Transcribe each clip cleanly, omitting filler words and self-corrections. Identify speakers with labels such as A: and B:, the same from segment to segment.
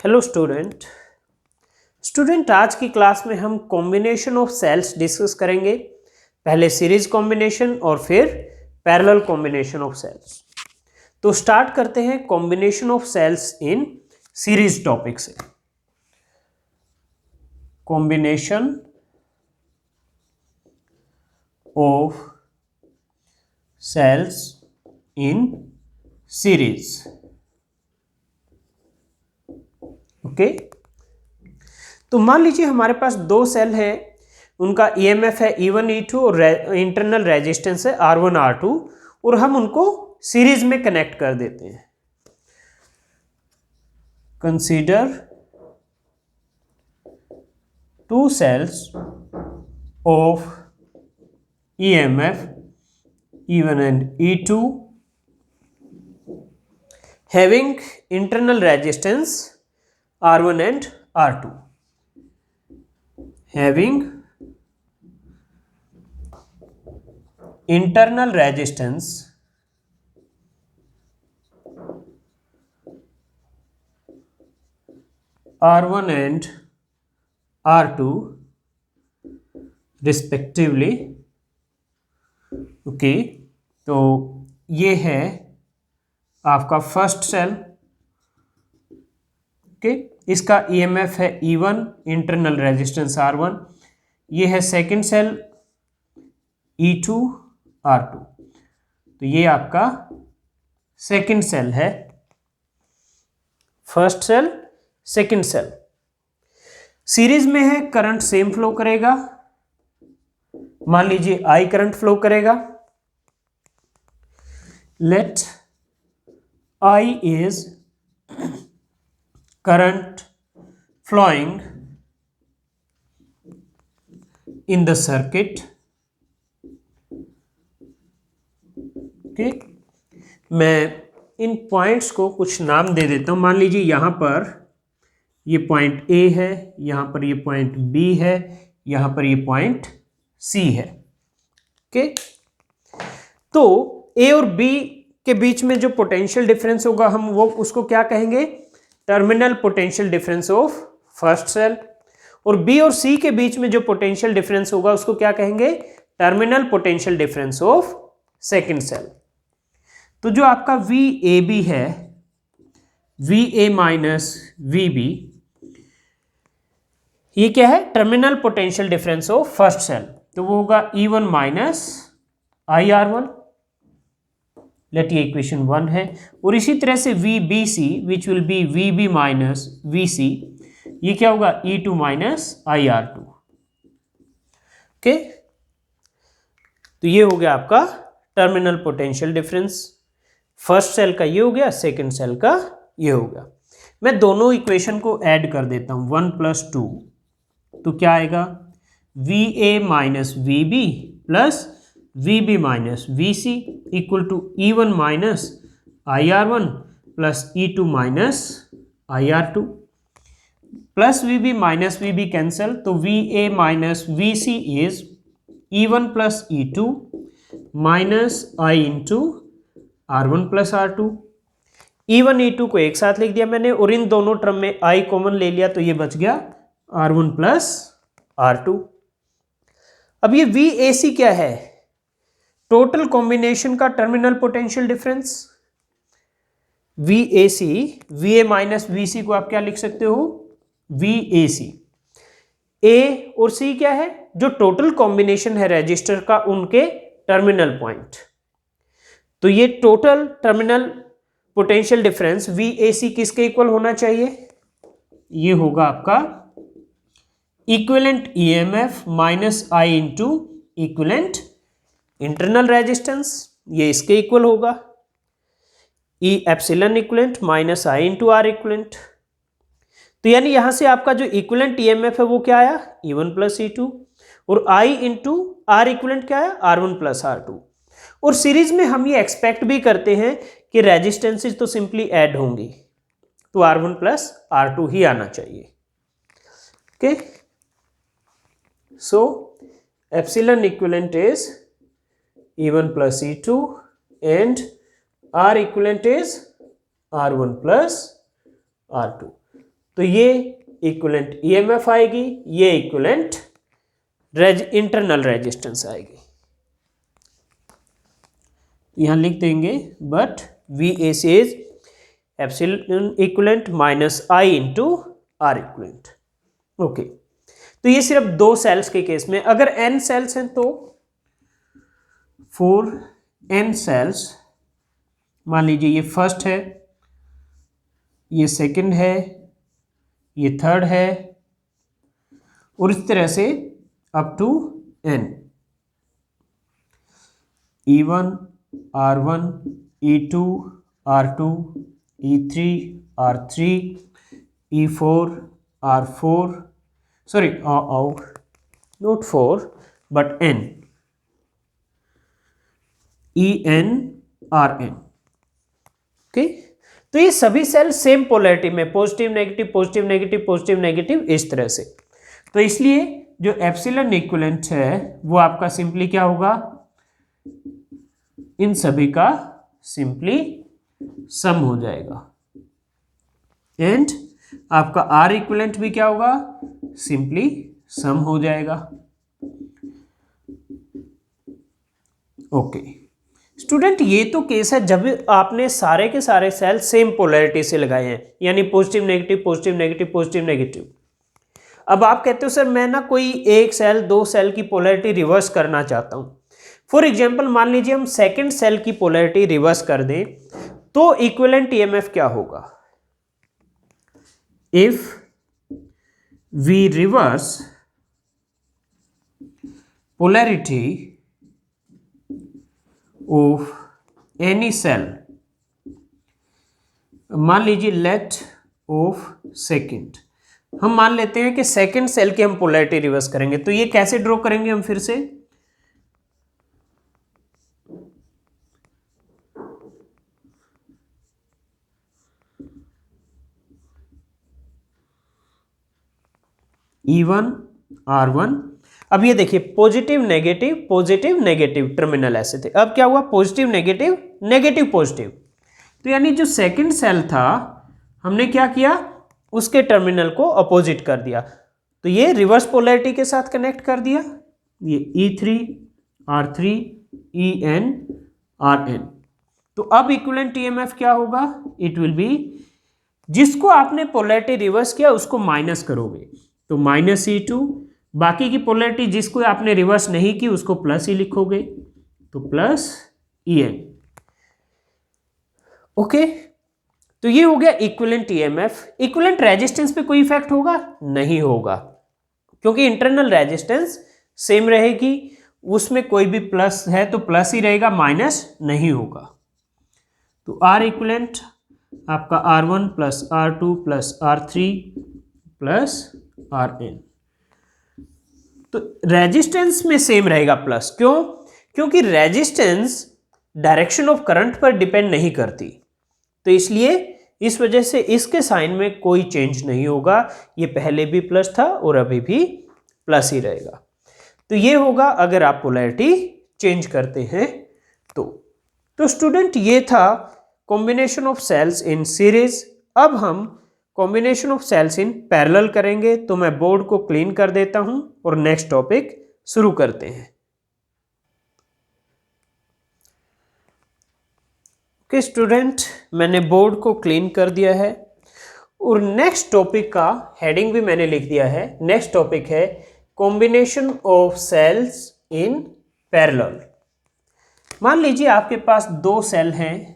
A: Hello student आज की class में हम कॉम्बिनेशन ऑफ सेल्स डिस्कस करेंगे। पहले सीरीज कॉम्बिनेशन और फिर पैरेलल कॉम्बिनेशन ऑफ सेल्स। तो स्टार्ट करते हैं combination of cells in series topic से। Combination of cells in series. Okay, तो मान लीजिए हमारे पास दो सेल है, उनका ईएमएफ है E1 E2 और इंटरनल रेजिस्टेंस है R1 R2 और हम उनको सीरीज में कनेक्ट कर देते हैं। Consider two cells of EMF E1 and E2 having internal resistance R1 and R2, having internal resistance R1 and R2 respectively। Okay, तो ये है आपका फर्स्ट सेल। ओके, इसका ईएमएफ है E1, इंटरनल रेजिस्टेंस R1। ये है सेकंड सेल E2 R2। तो ये आपका सेकंड सेल है, first cell second cell. Series में है, करंट सेम फ्लो करेगा। मान लीजिए I करंट फ्लो करेगा। Let I is current flowing in the circuit। Okay, मैं इन पॉइंट्स को कुछ नाम दे देता हूं। मान लीजिए यहां पर ये पॉइंट A है, यहां पर ये पॉइंट B है, यहां पर ये पॉइंट C है। ओके, तो A और B के बीच में जो पोटेंशियल डिफरेंस होगा हम वो उसको क्या कहेंगे? Terminal potential difference of first cell. और बी और सी के बीच में जो पोटेंशियल डिफरेंस होगा उसको क्या कहेंगे? Terminal potential difference of second cell. तो जो आपका VAB है, VA माइनस VB, ये क्या है? Terminal potential difference of first cell. तो वो होगा E1 माइनस IR1। लेट ये इक्वेशन 1 है। और इसी तरह से VBC which will be VB minus VC, ये क्या होगा? E2 minus IR2। ओके, तो ये हो गया आपका terminal potential difference. First cell का ये हो गया, सेकंड सेल का ये हो गया। मैं दोनों इक्वेशन को ऐड कर देता हूं, 1 + 2। तो क्या आएगा? VA minus VB plus VB minus VC equal to E1 minus IR1 plus E2 minus IR2 plus VB minus VB कैंसल, तो VA minus VC is E1 plus E2 minus I into R1 plus R2। E1 E2 को एक साथ लिख दिया मैंने और इन दोनों टर्म में I कॉमन ले लिया, तो ये बच गया R1 प्लस R2। अब ये VAC क्या है? टोटल कॉम्बिनेशन का terminal potential difference. VAC, VA minus VC को आप क्या लिख सकते हो? VAC। A और C क्या है? जो टोटल कॉम्बिनेशन है रजिस्टर का, उनके टर्मिनल पॉइंट। तो ये total terminal potential difference VAC किसके इक्वल होना चाहिए? ये होगा आपका equivalent EMF minus I into equivalent internal resistance, ये इसके इक्वल होगा। E epsilon equivalent minus I into R equivalent. तो यानी यहां से आपका जो इक्विवेलेंट EMF है वो क्या आया? E1 प्लस E2 और I इंटू R इक्विवेलेंट क्या आया? R1 plus R2। और सीरीज में हम ये एक्सपेक्ट भी करते हैं कि रेजिस्टेंसेज तो सिंपली ऐड होंगी, तो R1 प्लस R2 ही आना चाहिए। Okay, so epsilon equivalent is E1 plus E2 and R equivalent is R1 plus R2। तो ये इक्विवेलेंट ईएमएफ आएगी, ये इक्विवेलेंट इंटरनल रेजिस्टेंस आएगी। यहां लिख देंगे but VAC is epsilon equivalent minus I into R equivalent. Okay, तो ये सिर्फ 2 सेल्स के केस में। अगर n सेल्स हैं तो 4n सेल्स, मान लीजिए ये फर्स्ट है, ये सेकंड है, ये थर्ड है, और इस तरह से up to n, E1 R1 E2 R2 E3 R3 E4 R4, sorry not 4 but n, En Rn। Okay, तो ये सभी सेल सेम पोलैरिटी में, positive negative positive negative positive negative, इस तरह से। तो इसलिए जो एप्सिलॉन इक्विवेलेंट है वो आपका सिंपली क्या होगा, इन सभी का सिंपली सम हो जाएगा, एंड आपका आर इक्विवेलेंट भी क्या होगा, सिंपली सम हो जाएगा। ओके स्टूडेंट, ये तो केस है जब आपने सारे के सारे सेल सेम पोलैरिटी से लगाए हैं, यानी positive negative positive negative positive negative. अब आप कहते हो सर मैं ना कोई एक सेल 2 सेल की पोलैरिटी रिवर्स करना चाहता हूं। फॉर एग्जांपल मान लीजिए हम सेकंड सेल की पोलैरिटी रिवर्स कर दें, तो इक्विवेलेंट ईएमएफ क्या होगा, if we reverse polarity of any cell, मान लीजिए लेट ऑफ सेकंड, हम मान लेते हैं कि सेकंड सेल की हम पोलैरिटी रिवर्स करेंगे, तो ये कैसे ड्रॉ करेंगे हम फिर से, E1 R1। अब ये देखिए पॉजिटिव नेगेटिव टर्मिनल ऐसे थे, अब क्या हुआ पॉजिटिव नेगेटिव नेगेटिव पॉजिटिव, तो यानी जो सेकंड सेल था हमने क्या किया, उसके टर्मिनल को अपोजिट कर दिया, तो ये रिवर्स पोलैरिटी के साथ कनेक्ट कर दिया, ये E3 R3 En Rn। तो अब इक्विवेलेंट ईएमएफ क्या होगा, इट विल बी, जिसको आपने पोलैरिटी रिवर्स किया उसको माइनस करोगे तो माइनस E2, बाकी की पोलैरिटी जिसको आपने रिवर्स नहीं की उसको प्लस ही लिखोगे तो प्लस En। ओके, तो ये हो गया इक्विवेलेंट ईएमएफ। इक्विवेलेंट रेजिस्टेंस पे कोई इफेक्ट होगा, नहीं होगा, क्योंकि इंटरनल रेजिस्टेंस सेम रहेगी, उसमें कोई भी प्लस है तो प्लस ही रहेगा, माइनस नहीं होगा। तो आर इक्विवेलेंट आपका R1 plus R2 plus R3 plus Rn, तो रेजिस्टेंस में सेम रहेगा प्लस, क्यों, क्योंकि रेजिस्टेंस डायरेक्शन ऑफ करंट पर डिपेंड नहीं करती, तो इसलिए इस वजह से इसके साइन में कोई चेंज नहीं होगा, ये पहले भी प्लस था और अभी भी प्लस ही रहेगा। तो ये होगा अगर आप पोलैरिटी चेंज करते हैं तो स्टूडेंट ये था combination of cells in series. अब हम combination of cells in parallel करेंगे, तो मैं बोर्ड को क्लीन कर देता हूं और नेक्स्ट टॉपिक शुरू करते हैं। ओके स्टूडेंट, मैंने बोर्ड को क्लीन कर दिया है और नेक्स्ट टॉपिक का हेडिंग भी मैंने लिख दिया है। नेक्स्ट टॉपिक है combination of cells in parallel. मान लीजिए आपके पास 2 सेल हैं,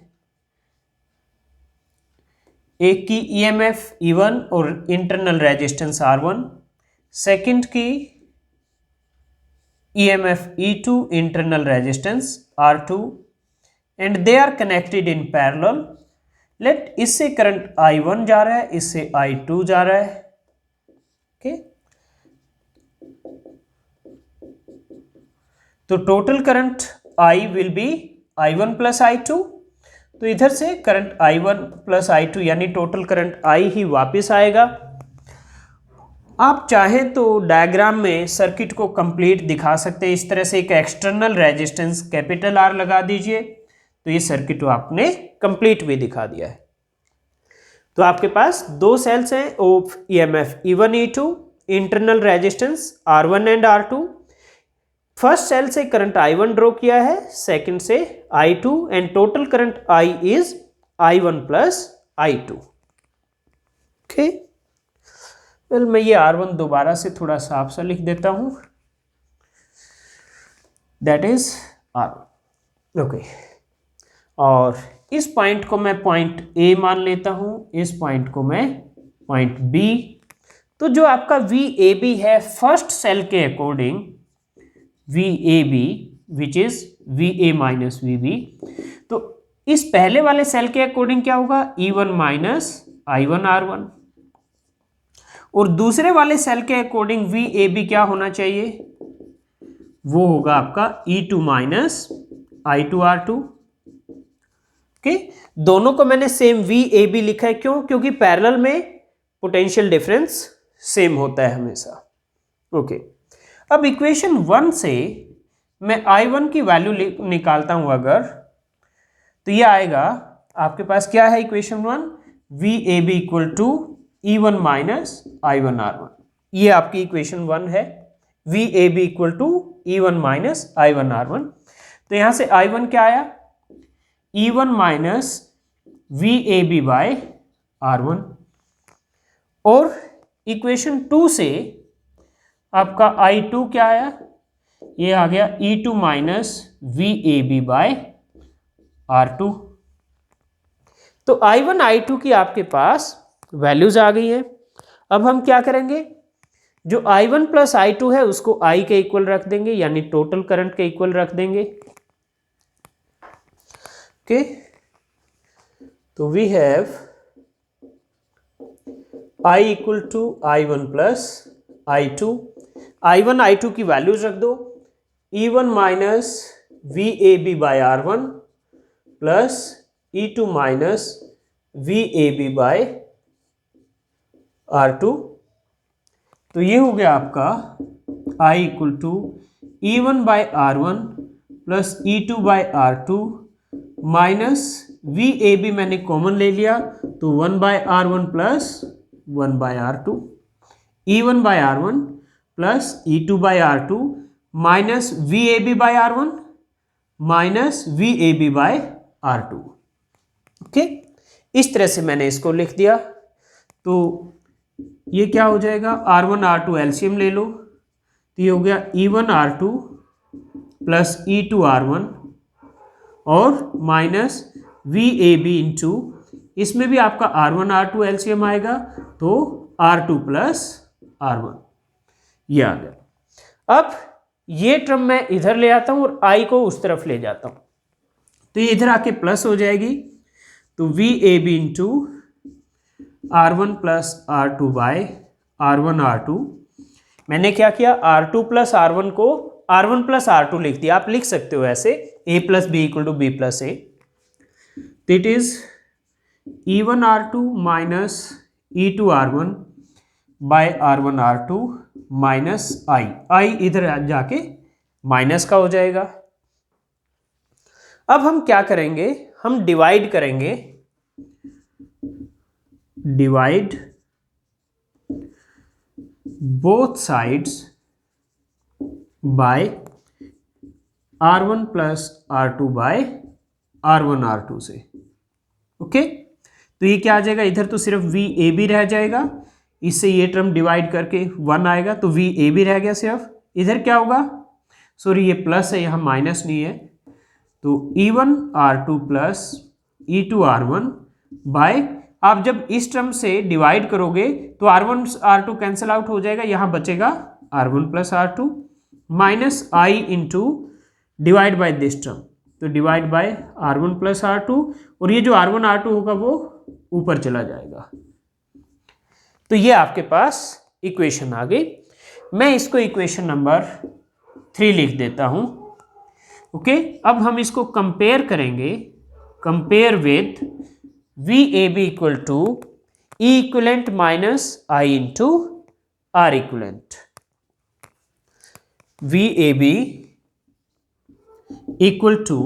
A: एक की ईएमएफ E1 और इंटरनल रेजिस्टेंस R1, सेकंड की EMF E2 internal resistance R2, and they are connected in parallel. Let इससे करंट I1 जा रहा है, इससे I2 जा रहा है। ओके, तो total current I will B I1 plus I2, तो इधर से करंट I1 प्लस I2 यानी टोटल करंट I ही वापस आएगा। आप चाहें तो डायग्राम में सर्किट को कंप्लीट दिखा सकते हैं, इस तरह से एक एक्सटर्नल रेजिस्टेंस कैपिटल R लगा दीजिए, तो ये सर्किट आपने कंप्लीट भी दिखा दिया है। तो आपके पास दो सेल्स हैं of EMF E1 E2, internal resistance R1 and R2। First cell से करंट I1 ड्रॉ किया है, सेकंड से I2 and total current I is I1 plus I2। Okay, well मैं ये R1 दोबारा से थोड़ा साफ सा लिख देता हूं, दैट इज R1। ओके, और इस पॉइंट को मैं पॉइंट A मान लेता हूं, इस पॉइंट को मैं पॉइंट B। तो जो आपका VAB है फर्स्ट सेल के according, VAB which is VA minus VB, तो इस पहले वाले सेल के अकॉर्डिंग क्या होगा, E1 माइनस I1 R1, और दूसरे वाले सेल के अकॉर्डिंग VAB क्या होना चाहिए, वो होगा आपका E2 minus I2 R2। Okay, दोनों को मैंने सेम VAB लिखा है, क्यों, क्योंकि पैरेलल में पोटेंशियल डिफरेंस सेम होता है हमेशा। ओके, अब इक्वेशन 1 से मैं I1 की वैल्यू निकालता हूं अगर, तो ये आएगा आपके पास क्या है equation 1, VAB equal to E1 minus I1 R1। ये आपकी इक्वेशन 1 है, VAB equal to E1 minus I1 R1। तो यहां से I1 क्या आया, E1 minus VAB by R1, और इक्वेशन 2 से आपका I2 क्या आया, ये आ गया E2 minus VAB by R2। तो I1 I2 की आपके पास वैल्यूज आ गई है। अब हम क्या करेंगे, जो I1 प्लस I2 है उसको I के इक्वल रख देंगे, यानी टोटल करंट के इक्वल रख देंगे। ओके, तो we have I equal to I1 plus I2। I1 I2 की वैल्यूज रख दो, E1 minus VAB by R1 plus E2 minus VAB by R2। तो ये हो गया आपका I equal to E1 by R1 plus E2 by R2 minus VAB मैंने common ले लिया, तो 1 by R1 plus 1 by R2, E1 by R1 plus E2 by R2 minus VAB by R1 minus VAB by R2। Okay, इस तरह से मैंने इसको लिख दिया। तो ये क्या हो जाएगा, R1 R2 एलसीएम ले लो, तो ये हो गया E1 R2 plus E2 R1 और माइनस VAB इंटू, इसमें भी आपका R1 R2 एलसीएम आएगा, तो R2 प्लस R1, ये आ गया। अब ये टर्म मैं इधर ले आता हूं और I को उस तरफ ले जाता हूं, तो ये इधर आके प्लस हो जाएगी, तो VAB into R1 plus R2 by R1 R2। मैंने क्या किया, R2 प्लस R1 को R1 प्लस R2 लिख दिया, आप लिख सकते हो ऐसे A plus B equal to B plus A। तो it is E1 R2 minus E2 R1 by R1 R2 minus I इधर जाके माइनस का हो जाएगा। अब हम क्या करेंगे, हम डिवाइड करेंगे, divide both sides by R1 plus R2 by R1 R2 से। ओके, तो ये क्या आ जाएगा, इधर तो सिर्फ VAB रह जाएगा, इससे ये टर्म डिवाइड करके 1 आएगा, तो VAB रह गया सिर्फ। इधर क्या होगा, सॉरी ये प्लस है, यहाँ माइनस नहीं है, तो E1 R2 plus E2 R1 bye, आप जब इस टर्म से डिवाइड करोगे तो R1 R2 कैंसिल आउट हो जाएगा, यहाँ बचेगा R1 plus R2 minus I into divide by this term, तो divide by R1 plus R2, और ये जो R1 R2 होगा वो ऊपर चला जाएगा। तो ये आपके पास इक्वेशन आ गई। मैं इसको इक्वेशन नंबर 3 लिख देता हूं। ओके, अब हम इसको कंपेयर करेंगे, compare with VAB equal to E equivalent minus I into R equivalent. VAB equal to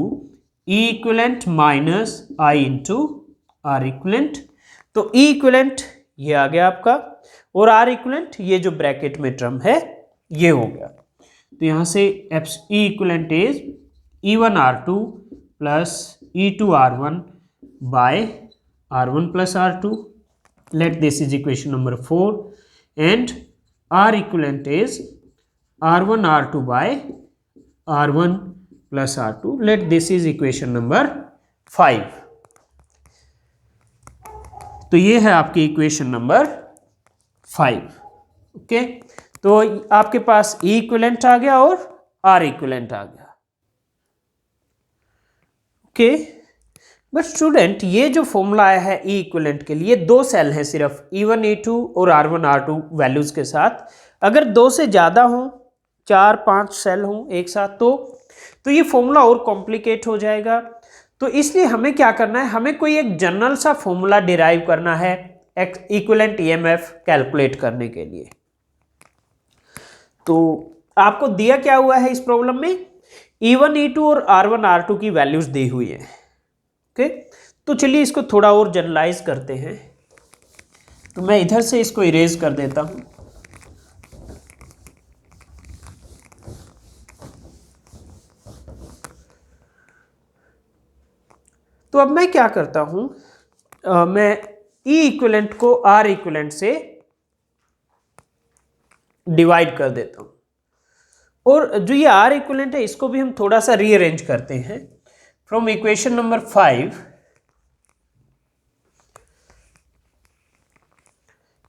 A: E equivalent minus I into R equivalent. तो ई इक्विवेलेंट ये आ गया आपका, और आर इक्विवेलेंट ये जो ब्रैकेट में टर्म है ये हो गया। तो यहाँ से E equivalent is E1R2 plus E2R1 by R1 plus R2। Let this is equation number 4 and R equivalent is R1R2 by R1 plus R2। Let this is equation number 5। तो ये है आपकी इक्वेशन नंबर 5। ओके, तो आपके पास ई equivalent आ गया और are equivalent आ गया। Okay, but student ये जो फॉर्मूला आया है ई इक्विवेलेंट के लिए, दो सेल हैं सिर्फ E1 E2 और R1 R2 वैल्यूज के साथ। अगर दो से ज़्यादा हों, 4-5 सेल हों एक साथ, तो ये फॉर्मूला और कॉम्प्लिकेट हो जाएगा। तो इसलिए हमें क्या करना है, हमें कोई एक जनरल सा फॉर्मूला डिराइव करना है इक्विवेलेंट ईएमएफ कैलकुलेट करने के लिए। तो आपको दिया क्या हुआ है इस प्रॉब्लम में, E1 E2 और R1 R2 की वैल्यूज दी हुई है। ओके, तो चलिए इसको थोड़ा और जनरलाइज करते हैं। तो मैं इधर से इसको इरेज कर देता हूं। तो अब मैं क्या करता हूं, मैं ई इक्विवेलेंट को आर इक्विवेलेंट से डिवाइड कर देता हूं, और जो ये आर इक्विवेलेंट है इसको भी हम थोड़ा सा रीअरेंज करते हैं। फ्रॉम इक्वेशन नंबर 5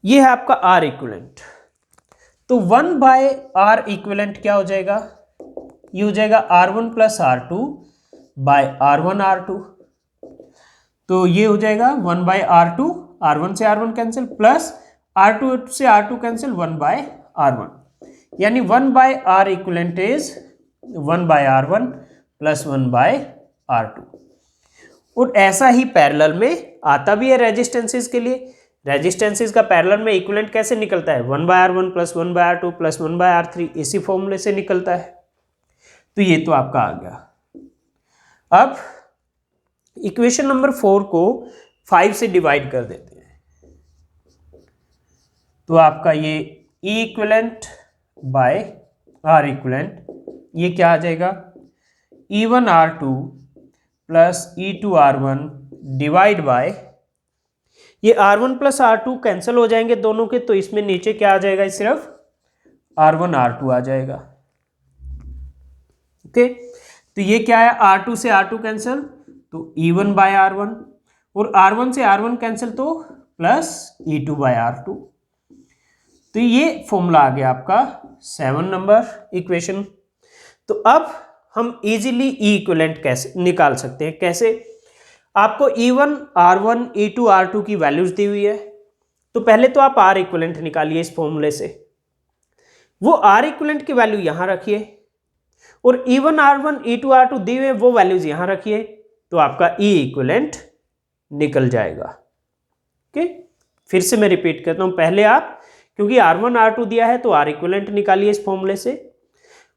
A: ये है आपका आर इक्विवेलेंट। तो 1 बाय आर इक्विवेलेंट क्या हो जाएगा, ये हो जाएगा R1 plus R2 by R1 R2। तो ये हो जाएगा 1 बाय R2, R1 से R1 कैंसिल, प्लस R2 से R2 कैंसिल, 1 बाय R1, यानी 1 by R equivalent is 1 by R1 plus 1 by R2। और ऐसा ही पैरेलल में आता भी है रेजिस्टेंसेस के लिए। रेजिस्टेंसेस का पैरेलल में इक्विवेलेंट कैसे निकलता है, 1 by R1 plus 1 by R2 plus 1 by R3, इसी फॉर्मूले से निकलता है। तो ये तो आपका आ गया। अब इक्वेशन नंबर 4 को 5 से डिवाइड कर देते हैं। तो आपका ये ई इक्विवेलेंट बाय आर इक्विवेलेंट, ये क्या आ जाएगा, E1 R2 plus E2 R1 divide by, ये R1 प्लस R2 कैंसिल हो जाएंगे दोनों के, तो इसमें नीचे क्या आ जाएगा, सिर्फ R1 R2 आ जाएगा। ओके, तो ये क्या है, R2 से R2 कैंसिल, तो E1 बाय R1, और R1 से R1 कैंसिल, तो प्लस E2 बाय R2। तो ये फॉर्मूला आ गया आपका 7 नंबर इक्वेशन। तो अब हम इजीली ई इक्विवेलेंट कैसे निकाल सकते हैं, कैसे, आपको E1 R1 E2 R2 की वैल्यूज दी हुई है, तो पहले तो आप आर इक्विवेलेंट निकालिए इस फॉर्मूले से। वो आर इक्विवेलेंट की वैल्यू यहां रखिए, और E1 R1 E2 R2 दी हुए वो वैल्यूज यहां रखिए, तो आपका ई इक्विवेलेंट निकल जाएगा। ओके, फिर से मैं रिपीट करता हूं, पहले आप, क्योंकि R1 R2 दिया है तो आर इक्विवेलेंट निकालिए इस फॉर्मूले से,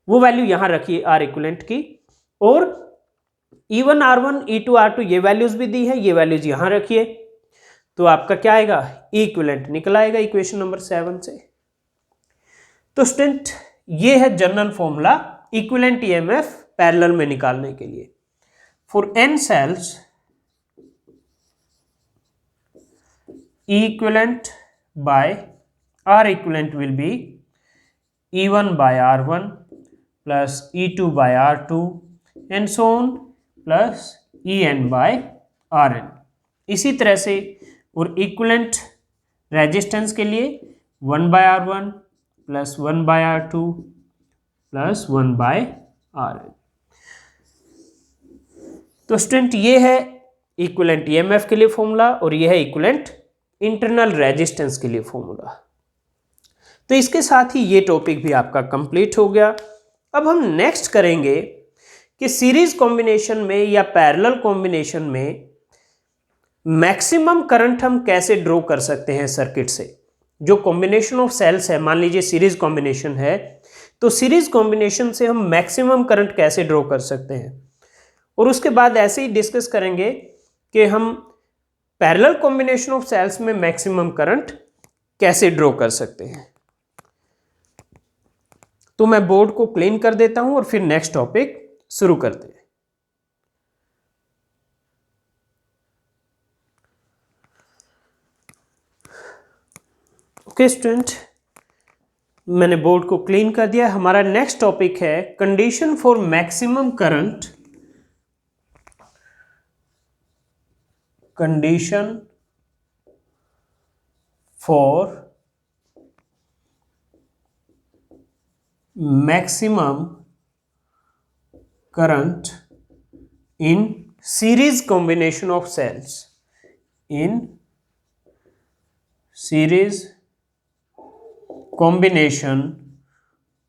A: वो वैल्यू यहां रखिए आर इक्विवेलेंट की, और E1 R1 E2 R2 ये वैल्यूज भी दी है, ये वैल्यूज यहां रखिए, तो आपका क्या आएगा, ई इक्विवेलेंट निकल आएगा इक्वेशन नंबर 7 से। तो स्टूडेंट ये है general formula equivalent EMF parallel में निकालने के लिए। For n cells E equivalent by R equivalent will be E1 by R1 plus E2 by R2 and so on plus En by Rn। इसी तरह से और इक्विवेलेंट रेजिस्टेंस के लिए 1 by R1 plus 1 by R2 plus 1 by Rn। तो student ये है equivalent EMF के लिए फॉर्मूला, और ये है इक्विवेलेंट इंटरनल रेजिस्टेंस के लिए फॉर्मूला। तो इसके साथ ही ये टॉपिक भी आपका कंप्लीट हो गया। अब हम नेक्स्ट करेंगे कि सीरीज कॉम्बिनेशन में या पैरेलल कॉम्बिनेशन में मैक्सिमम करंट हम कैसे ड्रॉ कर सकते हैं सर्किट से। जो कॉम्बिनेशन ऑफ सेल्स है, मान लीजिए सीरीज कॉम्बिनेशन है, तो सीरीज कॉम्बिनेशन से हम मैक्सिमम करंट कैसे ड्रॉ कर सकते हैं, और उसके बाद ऐसे ही डिस्कस करेंगे कि हम पैरेलल कॉम्बिनेशन ऑफ सेल्स में मैक्सिमम करंट कैसे ड्रॉ कर सकते हैं। तो मैं बोर्ड को क्लीन कर देता हूं और फिर नेक्स्ट टॉपिक शुरू करते हैं। ओके स्टूडेंट, मैंने बोर्ड को क्लीन कर दिया। हमारा नेक्स्ट टॉपिक है condition for maximum current, condition for maximum current in series combination of cells, in series combination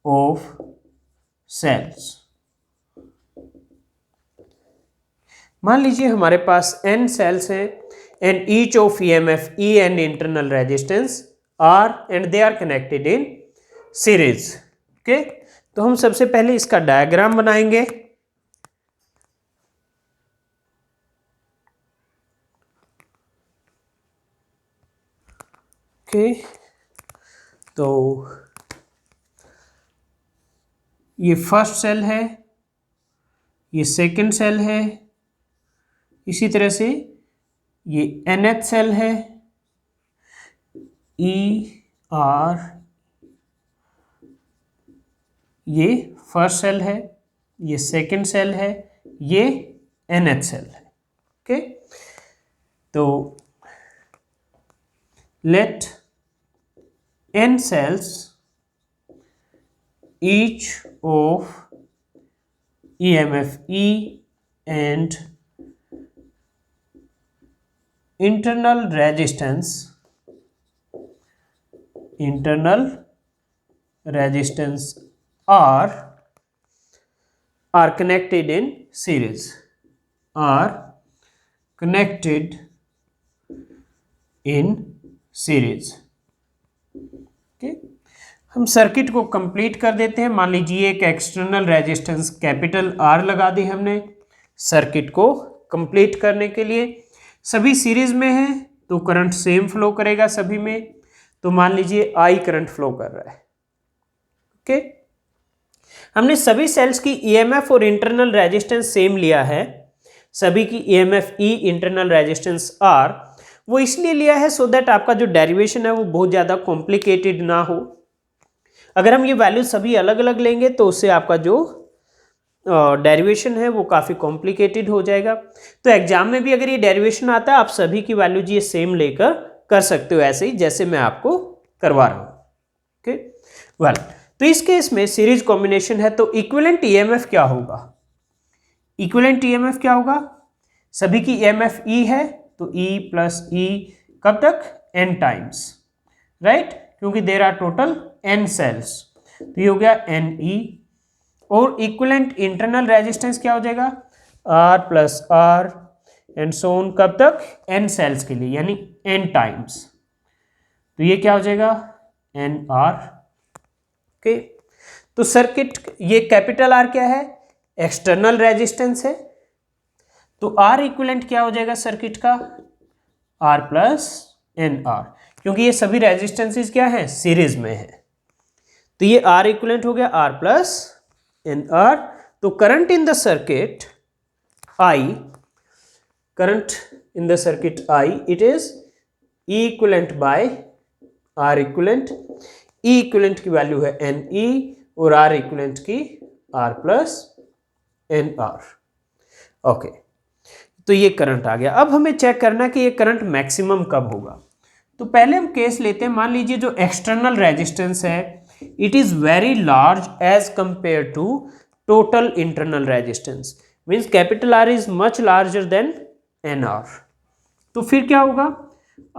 A: of cells. मान लीजिए हमारे पास n सेल्स हैं and each of EMF E and internal resistance R and they are connected in series। Okay, तो हम सबसे पहले इसका डायग्राम बनाएंगे। ओके, तो ये फर्स्ट सेल है, ये सेकंड सेल है, इसी तरह से ये nth सेल है, ER, ये फर्स्ट सेल है, ये सेकंड सेल है, ये nth सेल है। ओके, तो late n cells each of EMF E and internal resistance are connected in series, are connected in series। Okay, हम सर्किट को कंप्लीट कर देते हैं। मान लीजिए एक एक्सटर्नल रेजिस्टेंस कैपिटल R लगा दी हमने सर्किट को कंप्लीट करने के लिए। सभी सीरीज में है तो करंट सेम फ्लो करेगा सभी में। तो मान लीजिए I करंट फ्लो कर रहा है। ओके, हमने सभी सेल्स की EMF और इंटरनल रेजिस्टेंस सेम लिया है। सभी की EMF E, internal resistance R, वो इसलिए लिया है सो दैट आपका जो डेरिवेशन है वो बहुत ज़्यादा कॉम्प्लिकेटेड ना हो। अगर हम ये वैल्यू सभी अलग अलग लेंगे तो उससे आपका जो डेरिवेशन है वो काफ़ी कॉम्प्लिकेटेड हो जाएगा। तो एग्जाम में भी अगर ये डेरिवेशन आता है आप सभी की वैल्यू ये सेम लेकर कर सकते हो, ऐसे ही जैसे मैं आपको करवा रहा हूँ। ओके, वेल, तो इस केस में सीरीज कॉम्बिनेशन है तो इक्विवेलेंट EMF क्या होगा? इक्विवेलेंट EMF क्या होगा? सभी की EMF E है तो E प्लस E कब तक? n टाइम्स, राइट, क्योंकि there are total n cells, तो ये हो गया NE। और इक्विवेलेंट इंटरनल रेजिस्टेंस क्या हो जाएगा? R plus R and so on, कब तक? n सेल्स के लिए, यानी n टाइम्स, तो ये क्या हो जाएगा? NR। ओके, तो सर्किट, ये कैपिटल R क्या है? एक्सटर्नल रेजिस्टेंस है, तो R इक्विवेलेंट क्या हो जाएगा सर्किट का? R प्लस NR, क्योंकि ये सभी रेजिस्टेंसेस क्या है? सीरीज में है, तो ये R इक्विवेलेंट हो गया R प्लस NR। तो current in the circuit I, current in the circuit I, it is E equivalent by R equivalent. E equivalent की वैल्यू है NE और R इक्विवेलेंट की R प्लस NR। ओके, तो ये current आ गया। अब हमें चेक करना है कि ये करंट मैक्सिमम कब होगा। तो पहले हम केस लेते हैं, मान लीजिए जो एक्सटर्नल रेजिस्टेंस है it is very large as compare to total internal resistance, means capital R is much larger than NR। तो फिर क्या होगा?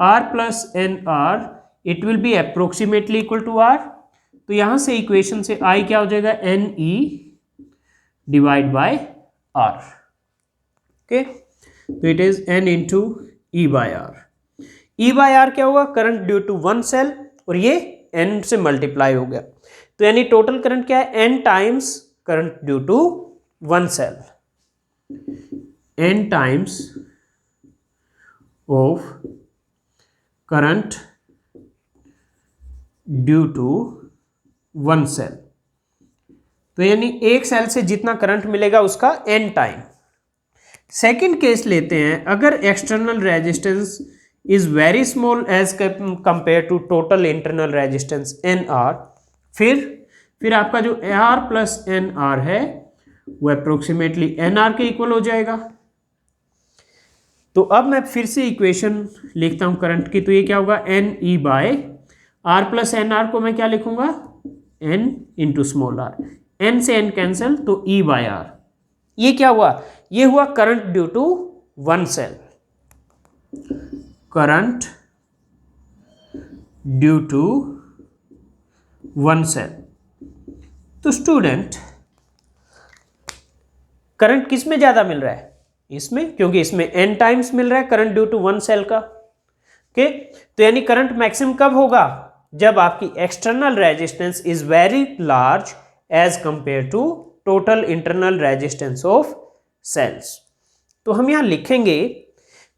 A: R plus NR it will be approximately equal to R। तो यहां से इक्वेशन से I क्या हो जाएगा? NE divide by R। Okay, तो it is N into E by R। E by R क्या होगा? Current due to one cell, और ये N से मल्टीप्लाई हो गया, तो यानी टोटल करंट क्या है? N times current due to one cell, N times of current due to one cell. तो यानी एक सेल से जितना करंट मिलेगा उसका n टाइम। सेकंड केस लेते हैं, अगर external resistance is very small as compare to total internal resistance NR, फिर आपका जो AR प्लस NR है वो अप्रोक्सीमेटली NR के इक्वल हो जाएगा। तो अब मैं फिर से इक्वेशन लिखता हूं करंट की, तो ये क्या होगा, NE by R plus NR को मैं क्या लिखूंगा, N into small r, N से N कैंसिल तो E बाय R। ये क्या हुआ, ये हुआ current due to one cell, current due to one cell. तो स्टूडेंट करंट किस में ज्यादा मिल रहा है, इसमें, क्योंकि इसमें n टाइम्स मिल रहा है current due to one cell का। ओके, तो यानी करंट मैक्सिमम कब होगा, जब आपकी external resistance is very large as compare to total internal resistance of cells. तो हम यहां लिखेंगे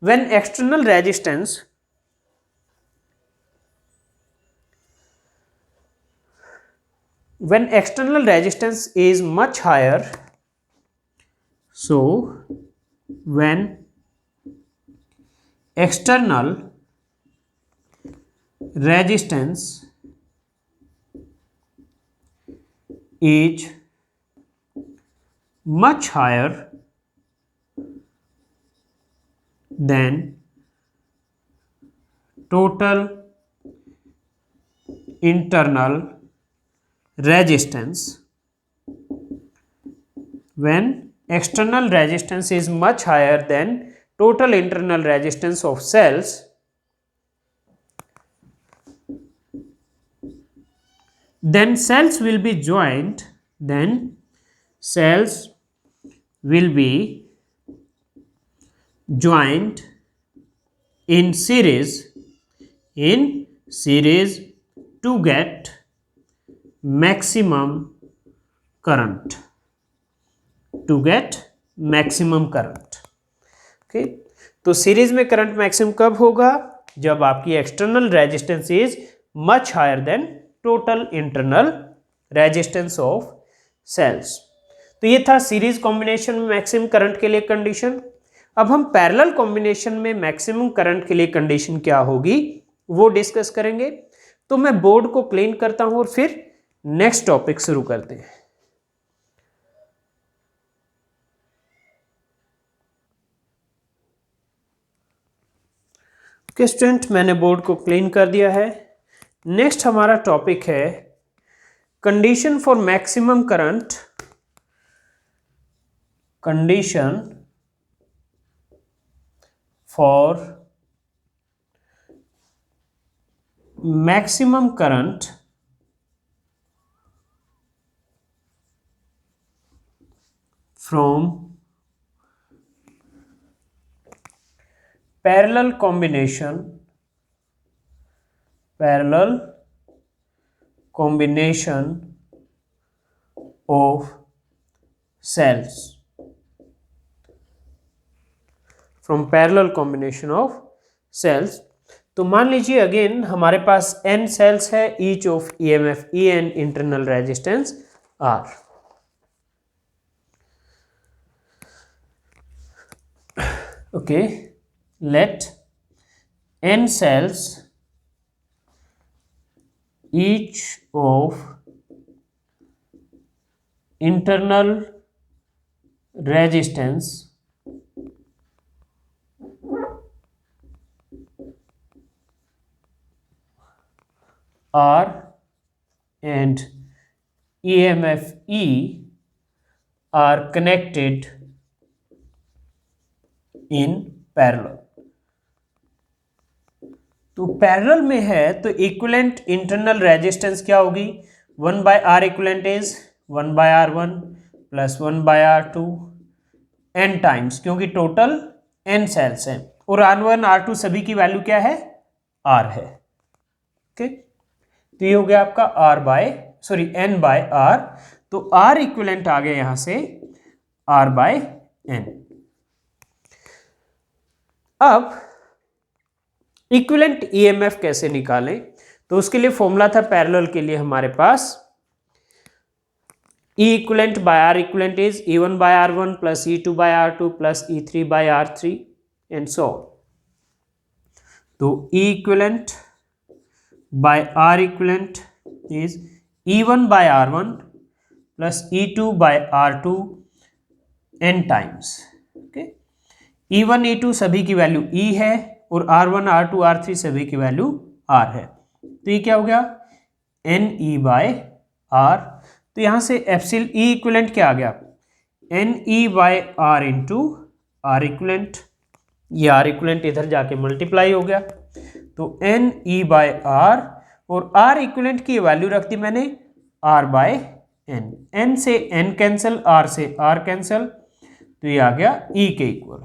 A: when external resistance is much higher, so when external resistance is much higher than total internal resistance, when external resistance is much higher than total internal resistance of cells, then cells will be joined, in series to get maximum current, okay. तो series में current maximum कब होगा, जब आपकी external resistance is much higher than total internal resistance of cells. तो ये था series combination में मैक्सिमम करंट के लिए कंडीशन। अब हम पैरेलल कॉम्बिनेशन में मैक्सिमम करंट के लिए कंडीशन क्या होगी वो डिस्कस करेंगे। तो मैं बोर्ड को क्लीन करता हूं और फिर नेक्स्ट टॉपिक शुरू करते हैं। ओके स्टूडेंट, मैंने बोर्ड को क्लीन कर दिया है। नेक्स्ट हमारा टॉपिक है condition for maximum current, condition for maximum current from parallel combination of cells, from parallel combination of cells। तो मान लीजिए अगेन हमारे पास n सेल्स है, each of EMF E and internal resistance R। Okay, let n cells each of internal resistance R and EMF E are connected in parallel। तो parallel में है तो इक्विवेलेंट इंटरनल रेजिस्टेंस क्या होगी, 1/R equivalent is 1/R1 plus 1/R2 n times, क्योंकि total n cells हैं और R1 R2 सभी की वैल्यू क्या है, R है। ओके, तो ये हो गया आपका n/R। तो R इक्विवेलेंट आ गया यहां से R/n। अब इक्विवेलेंट ईएमएफ कैसे निकालें, तो उसके लिए फॉर्मूला था पैरेलल के लिए हमारे पास E equivalent by R equivalent is E1 by R1 plus E2 by R2 plus E3 by R3 and so on. तो E equivalent by R equivalent is E1 by R1 plus E2 by R2 n times. Okay? E1 E2 सभी की value E है और R1 R2 R3 सभी की value R है, तो ये क्या हो गया n E by R। तो यहाँ से एप्सिल E इक्विवेलेंट क्या आ गया n E by R into R equivalent, ये आर इक्विवेलेंट इधर जाके मल्टीप्लाई हो गया, तो n E बाय R और R इक्विवेलेंट की वैल्यू रख दी मैंने R बाय n, n से n कैंसिल, R से R कैंसिल, तो ये आ गया E के इक्वल।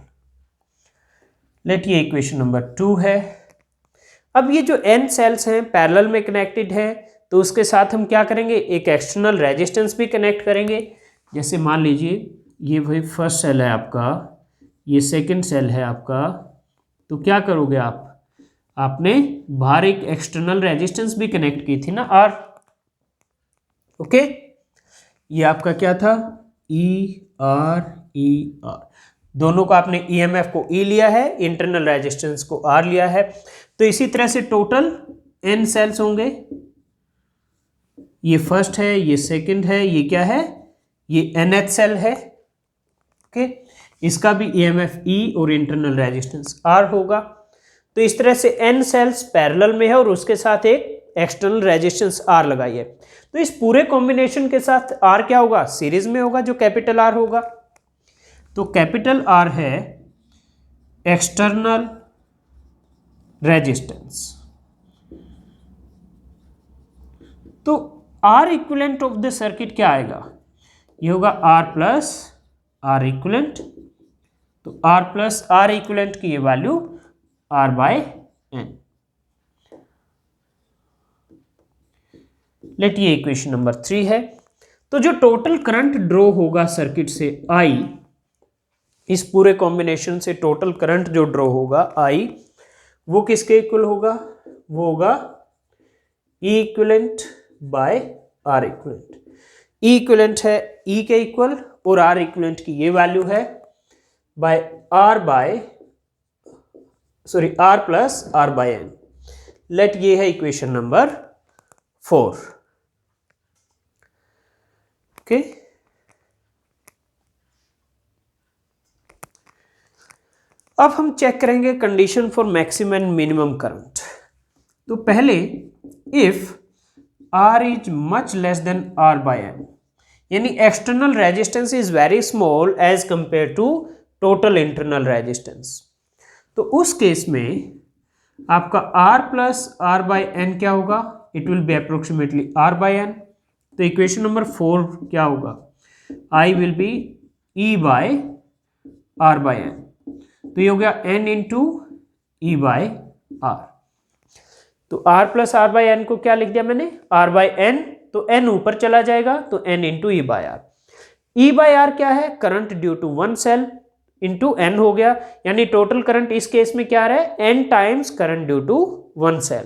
A: लेट ये इक्वेशन नंबर 2 है। अब ये जो n सेल्स हैं पैरेलल में कनेक्टेड है, तो उसके साथ हम क्या करेंगे, एक एक्सटर्नल रेजिस्टेंस भी कनेक्ट करेंगे। जैसे मान लीजिए ये भाई फर्स्ट सेल है आपका, ये सेकंड सेल है आपका, तो क्या करोगे आपने बाहर एक एक्सटर्नल रेजिस्टेंस भी कनेक्ट की थी ना R। ओके, ये आपका क्या था ER, दोनों को आपने EMF को E लिया है, इंटरनल रेजिस्टेंस को R लिया है। तो इसी तरह से टोटल n सेल्स होंगे, ये फर्स्ट है, ये सेकंड है, ये क्या है, ये nth सेल है। ओके, इसका भी EMF E और इंटरनल रेजिस्टेंस R होगा। तो इस तरह से n सेल्स पैरेलल में है और उसके साथ एक एक्सटर्नल रेजिस्टेंस R लगाई है। तो इस पूरे कॉम्बिनेशन के साथ R क्या होगा, सीरीज में होगा, जो कैपिटल R होगा। तो कैपिटल R है एक्सटर्नल रेजिस्टेंस, तो R equivalent of the circuit क्या आएगा, ये होगा R प्लस R इक्विवेलेंट। तो R प्लस R इक्विवेलेंट की ये value R by n। Let ये इक्वेशन नंबर 3 है। तो जो टोटल करंट ड्रॉ होगा सर्किट से I, इस पूरे कॉम्बिनेशन से टोटल करंट जो ड्रॉ होगा I, वो किसके इक्वल होगा, वो होगा E equivalent by R equivalent. E equivalent है E के इक्वल और R इक्विवेलेंट की ये वैल्यू है by R plus R by n। Let ये है इक्वेशन नंबर 4। ओके, अब हम चेक करेंगे condition for maximum and minimum current. तो पहले if R is much less than R by n, यानी external resistance is very small as compare to total internal resistance, तो उस केस में आपका R plus R by n क्या होगा, it will be approximately R by n। तो equation number 4 क्या होगा, I will be E by R by n, तो ये हो गया n into E by R। तो R plus R by n को क्या लिख दिया मैंने, R बाय n, तो n ऊपर चला जाएगा, तो n into E by R। E by R क्या है, current due to one cell into n हो गया, यानी टोटल करंट इस केस में क्या आ रहा है, n times current due to one cell.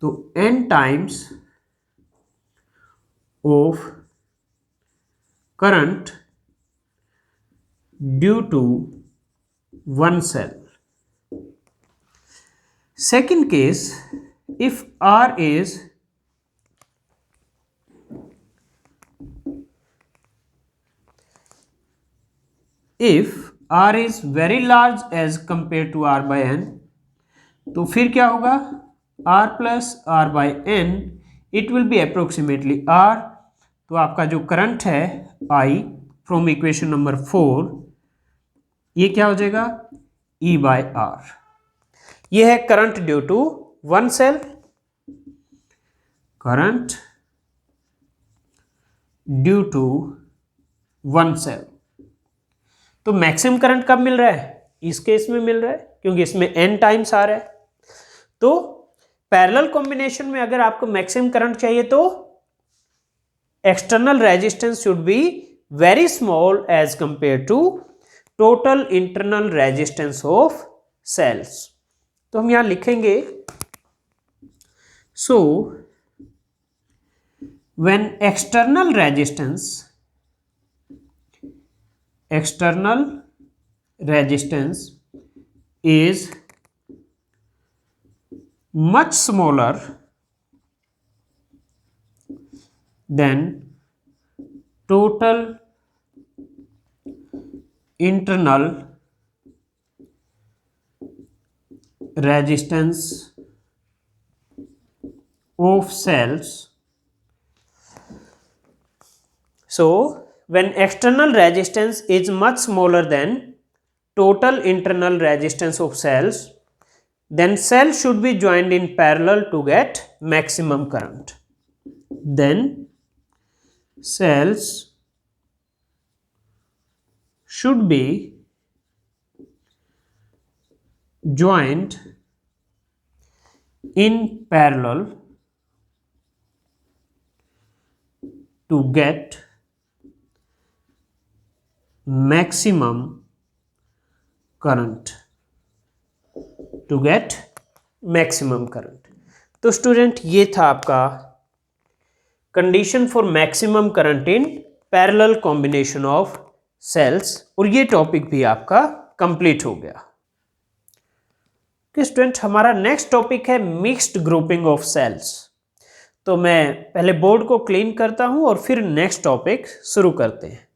A: तो n times of current due to one cell. Second case, if R is very large as compared to R by n, तो फिर क्या होगा, R plus R by n, it will be approximately R। तो आपका जो current है I from equation number 4, ये क्या हो जाएगा, E by R। ये है current due to one cell, current due to one cell. तो मैक्सिमम करंट कब मिल रहा है, इस केस में मिल रहा है, क्योंकि इसमें n टाइम्स आ रहा है। तो पैरेलल कॉम्बिनेशन में अगर आपको मैक्सिमम करंट चाहिए तो external resistance should be very small as compare to total internal resistance of cells. तो हम यहां लिखेंगे so when external resistance is much smaller than total internal resistance of cells. So when external resistance is much smaller than total internal resistance of cells, then cells should be joined in parallel to get maximum current. Then cells should be joined in parallel to get maximum current, to get maximum current. तो student ये था आपका condition for maximum current in parallel combination of cells, और ये topic भी आपका complete हो गया। स्टूडेंट हमारा नेक्स्ट टॉपिक है मिक्स्ड ग्रुपिंग ऑफ सेल्स। तो मैं पहले बोर्ड को क्लीन करता हूं और फिर नेक्स्ट टॉपिक शुरू करते हैं।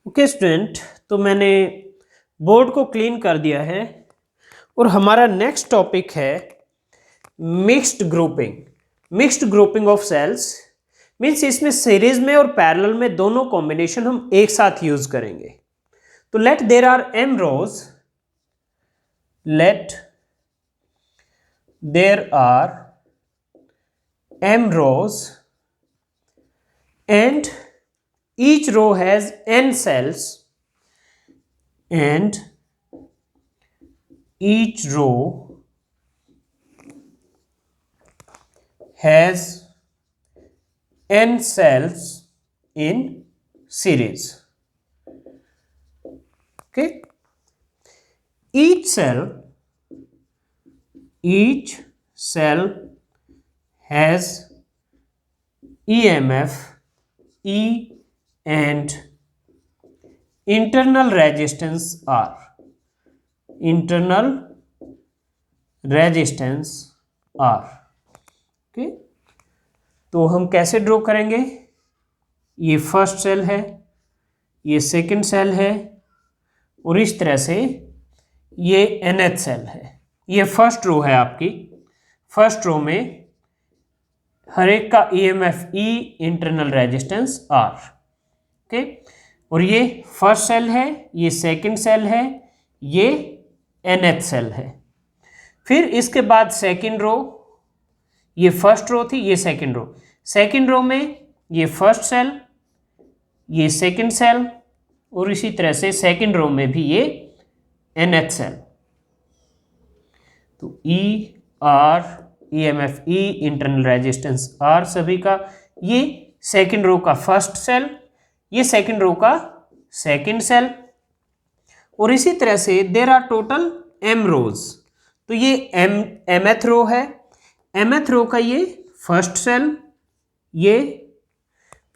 A: ओके स्टूडेंट, तो मैंने बोर्ड को क्लीन कर दिया है और हमारा नेक्स्ट टॉपिक है mixed grouping of cells. Means इसमें सीरीज में और पैरेलल में दोनों कॉम्बिनेशन हम एक साथ यूज करेंगे। तो let there are m rows, लेट there are m rows and each row has n cells and each row has n cells in series. Okay, each cell has EMF E and internal resistance R. Okay, तो हम कैसे draw करेंगे? ये first cell है, ये second cell है, और इस तरह से ये nth सेल है। ये फर्स्ट रो है आपकी। फर्स्ट रो में हर एक का EMF E, internal resistance R। Okay, और ये फर्स्ट सेल है, ये सेकंड सेल है, ये nth सेल है। फिर इसके बाद सेकंड रो, ये फर्स्ट रो थी, ये सेकंड रो। सेकंड रो में ये फर्स्ट सेल, ये सेकंड सेल, और इसी तरह से सेकंड रो में भी ये nth सेल। तो E R, EMF E, internal resistance R सभी का। ये सेकंड रो का फर्स्ट सेल, ये सेकंड रो का सेकंड सेल, और इसी तरह से देयर आर टोटल m रोज। तो ये mth रो है, mth रो का ये फर्स्ट सेल, ये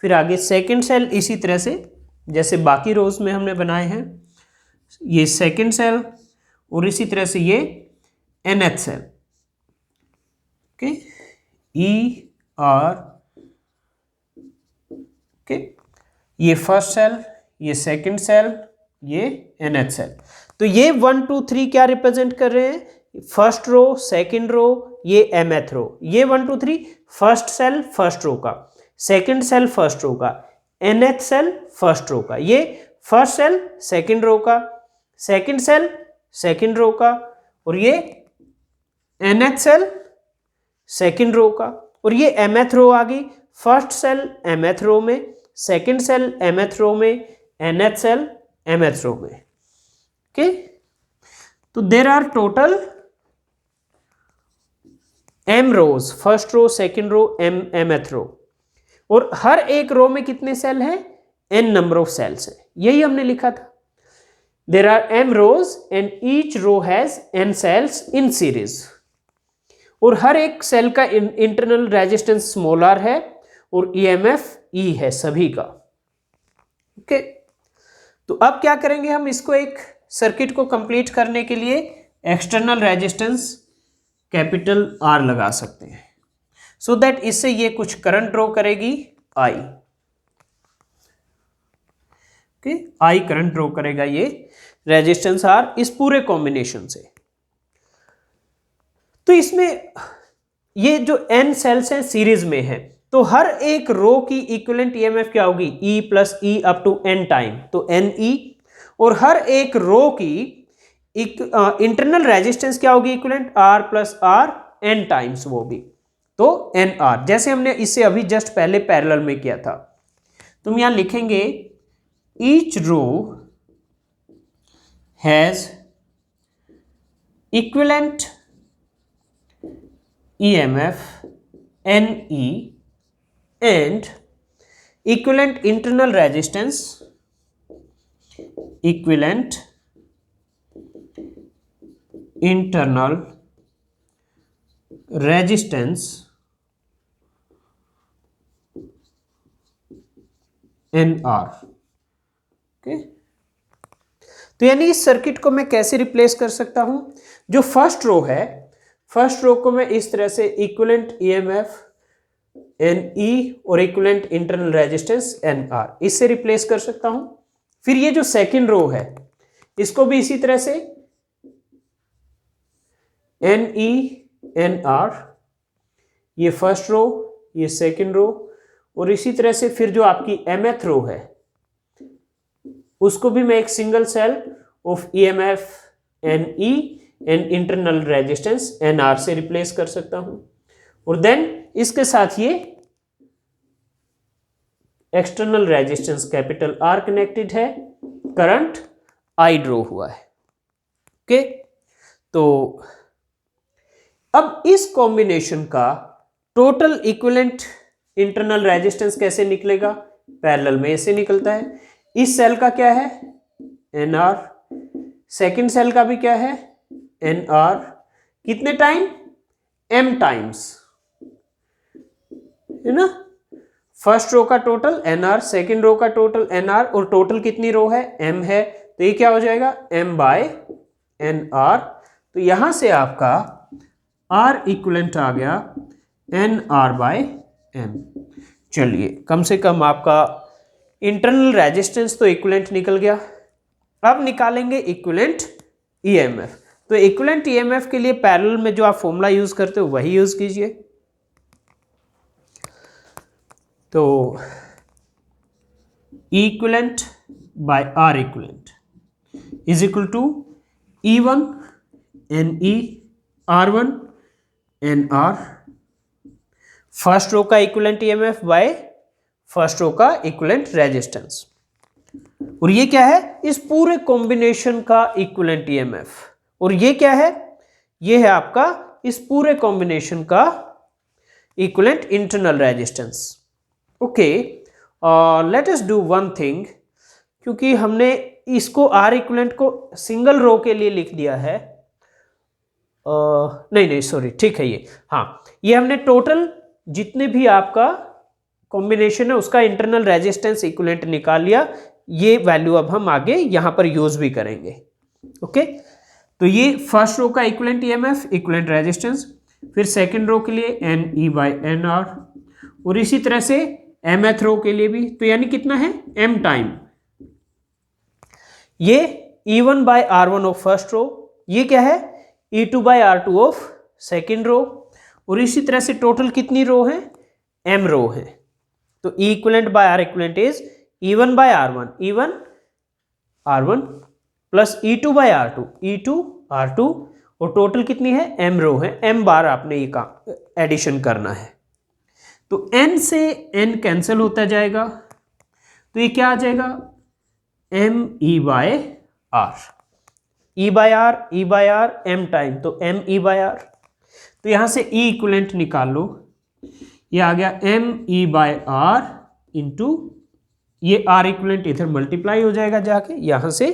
A: फिर आगे सेकंड सेल, इसी तरह से जैसे बाकी रोज में हमने बनाए हैं, ये सेकंड सेल, और इसी तरह से ये nth cell. Okay, E R, okay, ये फर्स्ट सेल, ये सेकंड सेल, ये nth सेल। तो ये 1 2 3 क्या रिप्रेजेंट कर रहे हैं? फर्स्ट रो, सेकंड रो, ये mth रो। ये 1 2 3 फर्स्ट सेल फर्स्ट रो का, सेकंड सेल फर्स्ट रो का, nth सेल फर्स्ट रो का, ये फर्स्ट सेल सेकंड रो का, सेकंड सेल सेकंड रो का, और ये nth सेल सेकंड रो का, और ये mth रो आ गई। फर्स्ट सेल mth रो में, सेकंड सेल mth रो में, nth सेल mth रो में। ओके, तो there are total m rows, first row, second row, mth row, और हर एक रो में कितने सेल हैं? n नंबर ऑफ सेल्स है। यही हमने लिखा था। There are m rows and each row has n cells in series, और हर एक सेल का इंटरनल रेजिस्टेंस स्मॉल r है और EMF E है सभी का। ओके, तो अब क्या करेंगे हम, इसको एक सर्किट को कंप्लीट करने के लिए एक्सटर्नल रेजिस्टेंस कैपिटल R लगा सकते हैं, सो दैट इससे ये कुछ करंट ड्रॉ करेगी I। Okay, I current draw करेगा ये रेजिस्टेंस R इस पूरे कॉम्बिनेशन से। तो इसमें ये जो n सेल्स हैं सीरीज में है, तो हर एक रो की इक्विवेलेंट EMF क्या होगी, E plus E up to n time, तो NE, और हर एक रो की इंटरनल रेजिस्टेंस क्या होगी, equivalent R plus R n times वो भी, तो NR, जैसे हमने इससे अभी जस्ट पहले पैरेलल में किया था। तुम यहां लिखेंगे each row has equivalent EMF NE and equivalent internal resistance NR। Okay, तो यानी इस सर्किट को मैं कैसे रिप्लेस कर सकता हूं, जो फर्स्ट रो है, फर्स्ट रो को मैं इस तरह से इक्विवेलेंट EMF NE और इक्विवेलेंट इंटरनल रेजिस्टेंस NR इससे रिप्लेस कर सकता हूं। फिर ये जो सेकंड रो है इसको भी इसी तरह से NE NR, ये फर्स्ट रो, ये सेकंड रो, और इसी तरह से फिर जो आपकी mth रो है उसको भी मैं एक single cell of EMF NE and internal resistance NR से रिप्लेस कर सकता हूं, और देन इसके साथ ये external resistance capital R connected है, करंट I ड्रॉ हुआ है। ओके, तो अब इस कॉम्बिनेशन का टोटल इक्विवेलेंट इंटरनल रेजिस्टेंस कैसे निकलेगा, पैरेलल में ऐसे निकलता है। इस सेल का क्या है NR, सेकंड सेल का भी क्या है NR, कितने टाइम M टाइम्स, है ना, फर्स्ट रो का टोटल NR, सेकंड रो का टोटल NR, और टोटल कितनी रो है M है, तो ये क्या हो जाएगा M बाय NR। तो यहां से आपका R इक्विवेलेंट आ गया NR बाय M। चलिए, कम से कम आपका इंटरनल रेजिस्टेंस तो इक्विवेलेंट निकल गया। अब निकालेंगे इक्विवेलेंट EMF। तो इक्विवेलेंट EMF के लिए पैरेलल में जो आप फॉर्मूला यूज करते हो वही यूज कीजिए। तो equivalent by R equivalent is equal to E1 NE R1 NR, first row का equivalent EMF by first row का इक्विवेलेंट रेजिस्टेंस, और ये क्या है, इस पूरे कॉम्बिनेशन का इक्विवेलेंट EMF, और ये क्या है, ये है आपका इस पूरे कॉम्बिनेशन का equivalent internal resistance. Okay, let us do one thing, क्योंकि हमने इसको R इक्विवेलेंट को सिंगल रो के लिए लिख दिया है, नहीं सॉरी, ठीक है ये, हाँ, ये हमने टोटल जितने भी आपका कॉम्बिनेशन है उसका इंटरनल रेजिस्टेंस इक्विवेलेंट निकाल लिया। ये वैल्यू अब हम आगे यहां पर यूज भी करेंगे। ओके, तो ये फर्स्ट रो का इक्विवेलेंट EMF इक्विवेलेंट रेजिस्टेंस, फिर सेकंड रो के लिए NE बाय NR, और इसी तरह से mth रो के लिए भी, तो यानी कितना है M टाइम, ये E1 by R1 of first row, ये क्या है E2 by R2 of second row, और इसी तरह से टोटल कितनी रो है M रो है। तो E equivalent by R equivalent is E1 by R1, E1 R1 plus E2 by R2, E2 R2, और टोटल कितनी है M रो है, M बार आपने ये का एडिशन करना है। तो N से N कैंसिल होता जाएगा, तो ये क्या आ जाएगा ME by R, E by R, E by R, M time, तो ME बाय R। तो यहां से E इक्विवेलेंट निकाल लो, ये आ गया ME बाय R इंटू ये R इक्विवेलेंट इधर मल्टीप्लाई हो जाएगा जाके, यहां से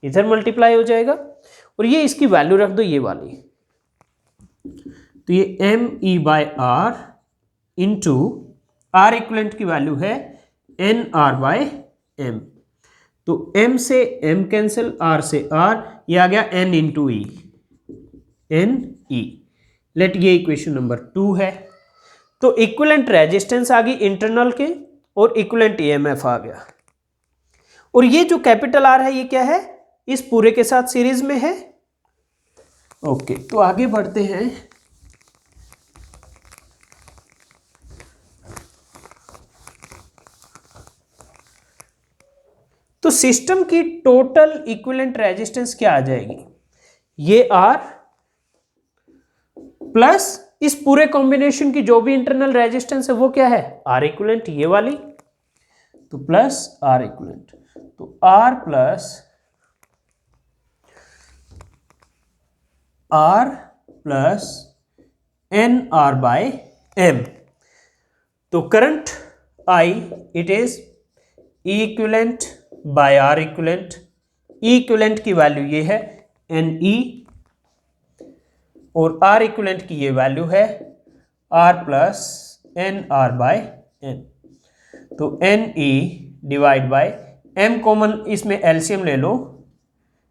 A: इधर मल्टीप्लाई हो जाएगा, और ये इसकी वैल्यू रख दो ये वाली, तो ये ME/R इंटू R इक्वलेंट की वैल्यू है NR/M, तो M से M कैंसिल, R से R, ये आ गया N into E, NE। Let ये इक्वेशन नंबर 2 है। तो इक्विवेलेंट रेजिस्टेंस आ गई इंटरनल के और इक्विवेलेंट EMF आ गया, और ये जो कैपिटल R है ये क्या है, इस पूरे के साथ सीरीज में है। ओके, तो आगे बढ़ते हैं। तो सिस्टम की टोटल इक्विवेलेंट रेजिस्टेंस क्या आ जाएगी, ये R प्लस इस पूरे कॉम्बिनेशन की जो भी इंटरनल रेजिस्टेंस है वो क्या है, R इक्विवेलेंट, ये वाली, तो प्लस R इक्विवेलेंट, तो R plus R plus NR/M। तो current I it is E equivalent by R equivalent. E equivalent की वैल्यू ये है NE, और R इक्विवेलेंट की ये वैल्यू है R प्लस NR/M। तो NE divide bye M common, इसमें एलसीएम ले लो,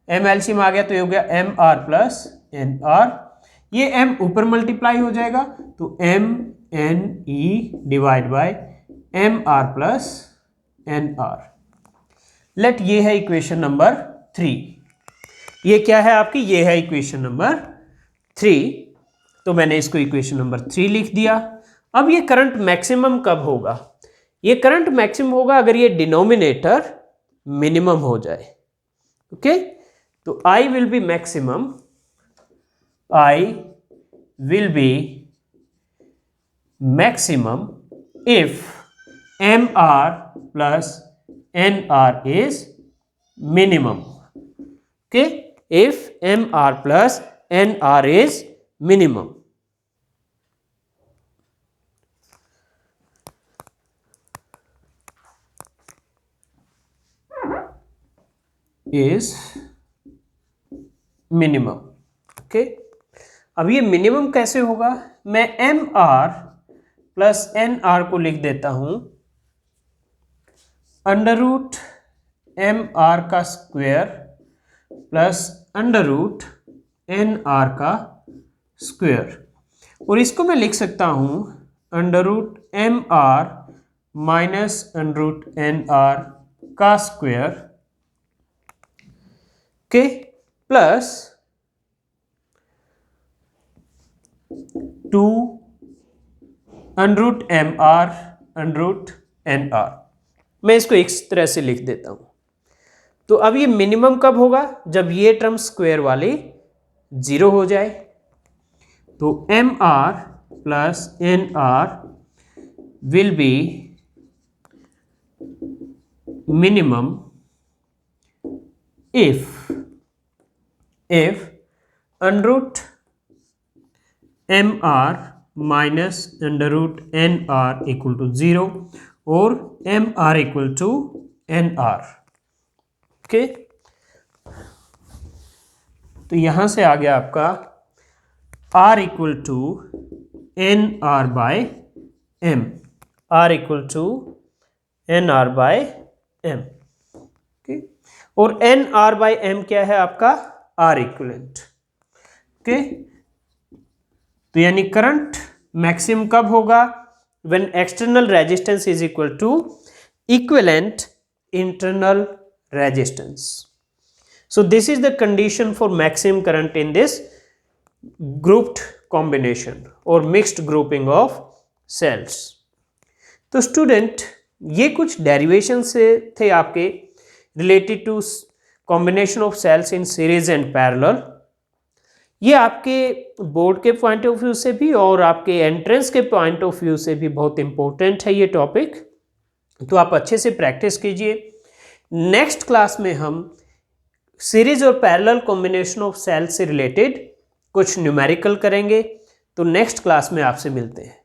A: M एलसीएम आ गया तो ये हो गया MR प्लस NR, ये M ऊपर मल्टीप्लाई हो जाएगा तो MNE divide by MR plus NR। Let ये है इक्वेशन नंबर 3। ये क्या है आपकी, ये है इक्वेशन नंबर 3। तो मैंने इसको इक्वेशन नंबर 3 लिख दिया। अब ये करंट मैक्सिमम कब होगा, ये करंट मैक्सिमम होगा अगर ये डिनोमिनेटर मिनिमम हो जाए। ओके, तो I will B maximum, I will be maximum if MR plus NR is minimum. Okay, if MR plus NR is minimum. Is minimum. Okay, अब ये मिनिमम कैसे होगा, मैं MR प्लस NR को लिख देता हूं अंडर रूट MR का square plus under root NR का स्क्वायर, और इसको मैं लिख सकता हूं under root MR minus under root NR का स्क्वायर के plus 2 under root MR under root NR। मैं इसको इस तरह से लिख देता हूं। तो अब ये मिनिमम कब होगा, जब ये टर्म स्क्वायर वाली 0 हो जाए। तो MR plus NR will be minimum if under root MR minus under root NR equal to 0 और MR equal to NR। Okay, तो यहां से आ गया आपका R equal to NR/M, R equal to NR/M। Okay, और NR/M क्या है आपका, R इक्विवेलेंट। ओके, तो यानी करंट मैक्सिमम कब होगा, when external resistance is equal to equivalent internal resistance. So this is the condition for maximum current in this grouped combination और mixed grouping of cells. तो student ये कुछ derivation से थे आपके related to combination of cells in series and parallel. ये आपके board के पॉइंट ऑफ व्यू से भी और आपके एंट्रेंस के पॉइंट ऑफ व्यू से भी बहुत इंपॉर्टेंट है ये टॉपिक, तो आप अच्छे से प्रैक्टिस कीजिए। नेक्स्ट क्लास में हम सीरीज और पैरेलल कॉम्बिनेशन ऑफ सेल्स से रिलेटेड कुछ न्यूमेरिकल करेंगे। तो नेक्स्ट क्लास में आपसे मिलते हैं।